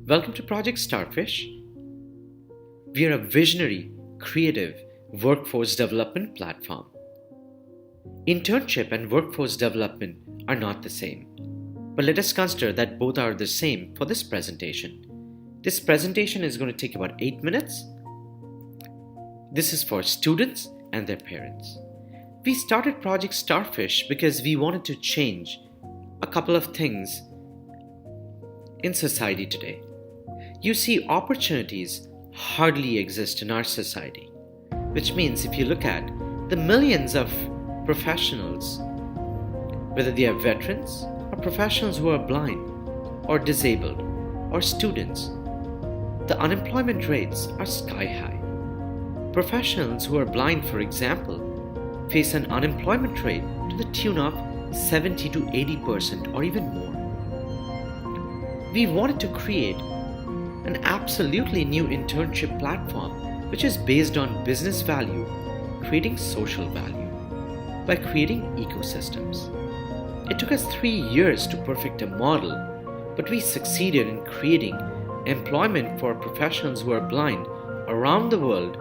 Welcome to Project Starfish. We are a visionary, creative workforce development platform. Internship and workforce development are not the same, but let us consider that both are the same for this presentation. This presentation is going to take about 8 minutes. This is for students and their parents. We started Project Starfish because we wanted to change a couple of things in society today. You see, opportunities hardly exist in our society, which means if you look at the millions of professionals, whether they are veterans or professionals who are blind or disabled or students, the unemployment rates are sky high. Professionals who are blind, for example, face an unemployment rate to the tune of 70 to 80% or even more. We wanted to create an absolutely new internship platform which is based on business value, creating social value by creating ecosystems. It took us 3 years to perfect a model, but we succeeded in creating employment for professionals who are blind around the world,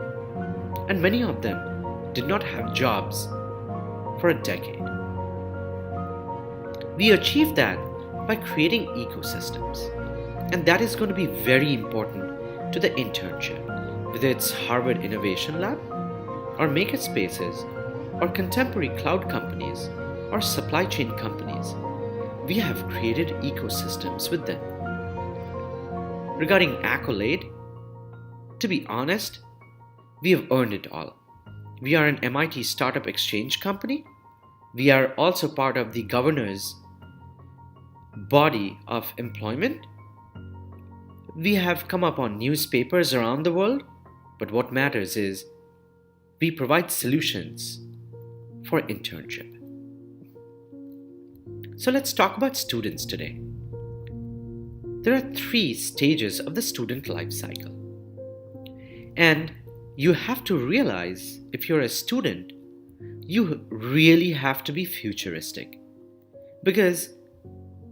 and many of them did not have jobs for a decade. We achieved that by creating ecosystems, and that is going to be very important to the internship, whether it's Harvard Innovation Lab or makerspaces or contemporary cloud companies or supply chain companies. We have created ecosystems with them. Regarding accolade, to be honest, we have earned it all. We are an MIT Startup Exchange company. We are also part of the governor's body of employment. We have come up on newspapers around the world, but what matters is we provide solutions for internship. So let's talk about students today. There are 3 stages of the student life cycle. And you have to realize, if you're a student, you really have to be futuristic because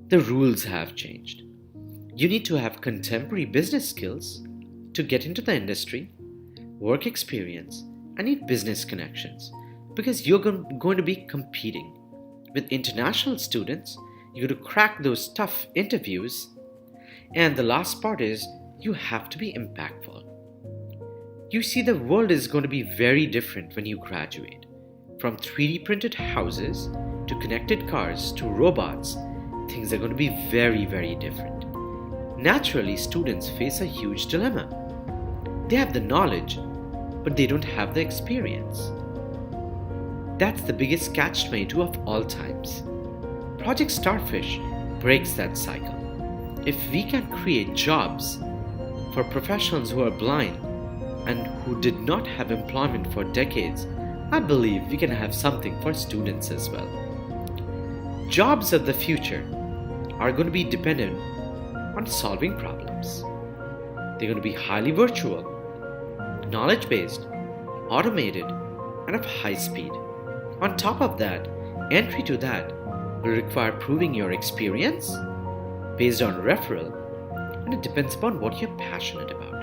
the rules have changed. You need to have contemporary business skills to get into the industry, work experience, and need business connections because you're going to be competing with international students. You're going to crack those tough interviews. And the last part is you have to be impactful. You see, the world is going to be very different when you graduate. From 3D printed houses to connected cars to robots, things are going to be very, very different. Naturally, students face a huge dilemma. They have the knowledge, but they don't have the experience. That's the biggest catch-22 of all times. Project Starfish breaks that cycle. If we can create jobs for professionals who are blind and who did not have employment for decades, I believe we can have something for students as well. Jobs of the future are going to be dependent on solving problems. They're going to be highly virtual, knowledge-based, automated, and of high speed. On top of that, entry to that will require proving your experience based on referral, and it depends upon what you're passionate about.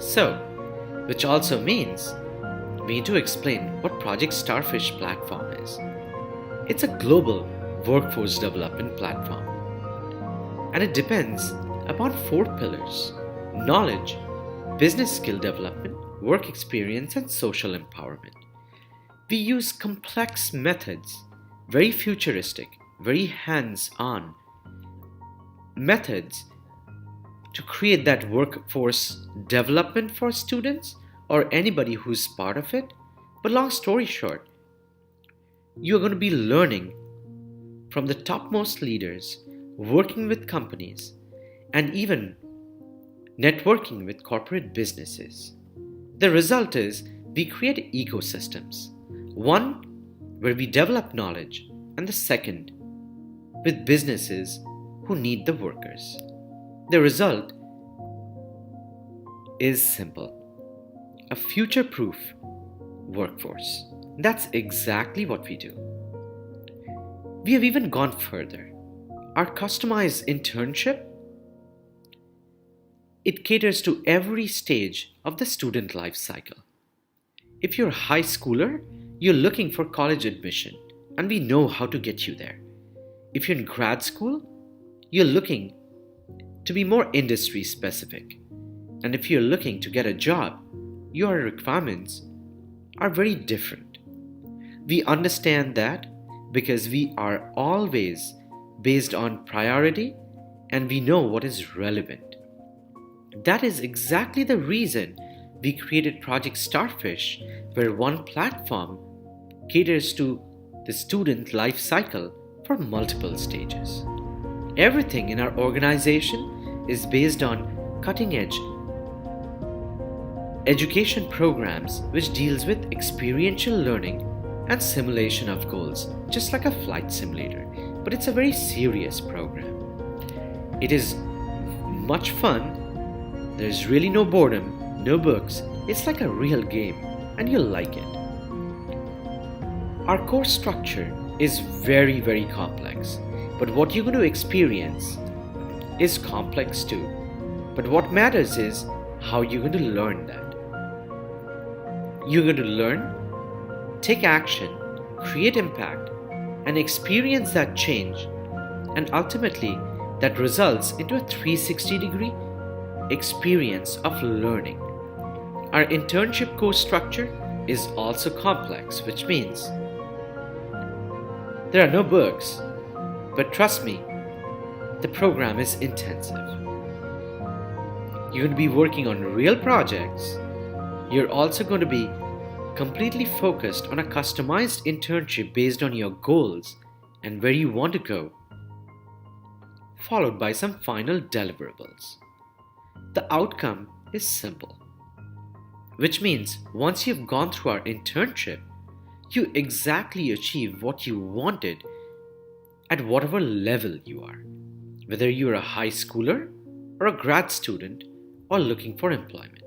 So, which also means we need to explain what Project Starfish platform is. It's a global workforce development platform, and it depends upon 4 pillars: knowledge, business skill development, work experience, and social empowerment. We use complex methods, very futuristic, very hands-on methods to create that workforce development for students or anybody who's part of it. But long story short, you're going to be learning from the topmost leaders, working with companies, and even networking with corporate businesses. The result is we create ecosystems. One where we develop knowledge, and the second with businesses who need the workers. The result is simple: a future-proof workforce. That's exactly what we do. We have even gone further. Our customized internship It caters to every stage of the student life cycle. If you're a high schooler, you're looking for college admission, and we know how to get you there. If you're in grad school, you're looking to be more industry specific. And if you're looking to get a job, your requirements are very different. We understand that because we are always based on priority and we know what is relevant. That is exactly the reason we created Project Starfish, where one platform caters to the student life cycle for multiple stages. Everything in our organization is based on cutting-edge education programs which deals with experiential learning and simulation of goals, just like a flight simulator. But it's a very serious program. It is much fun. There's really no boredom, no books. It's like a real game, and you'll like it. Our course structure is very, very complex, but what you're going to experience is complex too. But what matters is how you're going to learn that. You're going to learn, take action, create impact, and experience that change, and ultimately that results into a 360-degree experience of learning. Our internship course structure is also complex, which means there are no books, but trust me, the program is intensive. You're going to be working on real projects. You're also going to be completely focused on a customized internship based on your goals and where you want to go, followed by some final deliverables. The outcome is simple, which means once you've gone through our internship, you exactly achieve what you wanted at whatever level you are, whether you're a high schooler or a grad student or looking for employment.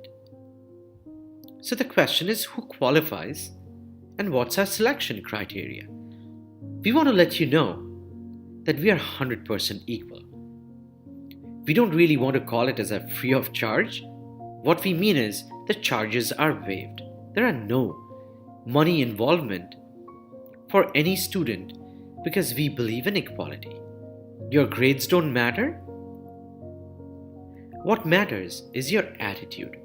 So the question is, who qualifies and what's our selection criteria? We want to let you know that we are 100% equal. We don't really want to call it as a free of charge. What we mean is the charges are waived. There are no money involvement for any student because we believe in equality. Your grades don't matter. What matters is your attitude.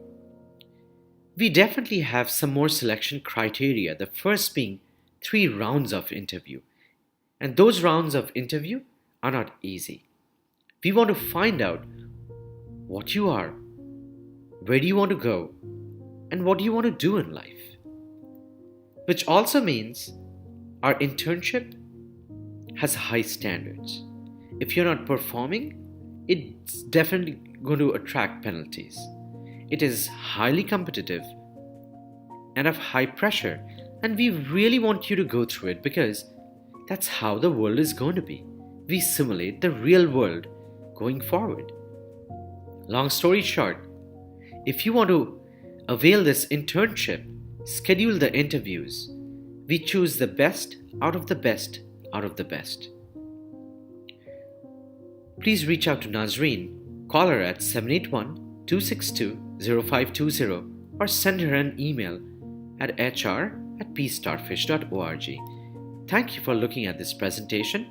We definitely have some more selection criteria, the first being 3 rounds of interview. And those rounds of interview are not easy. We want to find out what you are, where do you want to go, and what do you want to do in life. Which also means our internship has high standards. If you're not performing, it's definitely going to attract penalties. It is highly competitive and of high pressure, and we really want you to go through it because that's how the world is going to be. We simulate the real world going forward. Long story short, if you want to avail this internship, schedule the interviews. We choose the best out of the best out of the best. Please reach out to Nazreen, call her at 781-262-0520 or send her an email at hr@pstarfish.org. Thank you for looking at this presentation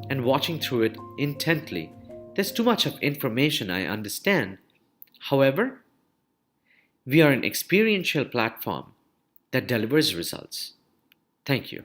and watching through it intently. There's too much of information, I understand. However, we are an experiential platform that delivers results. Thank you.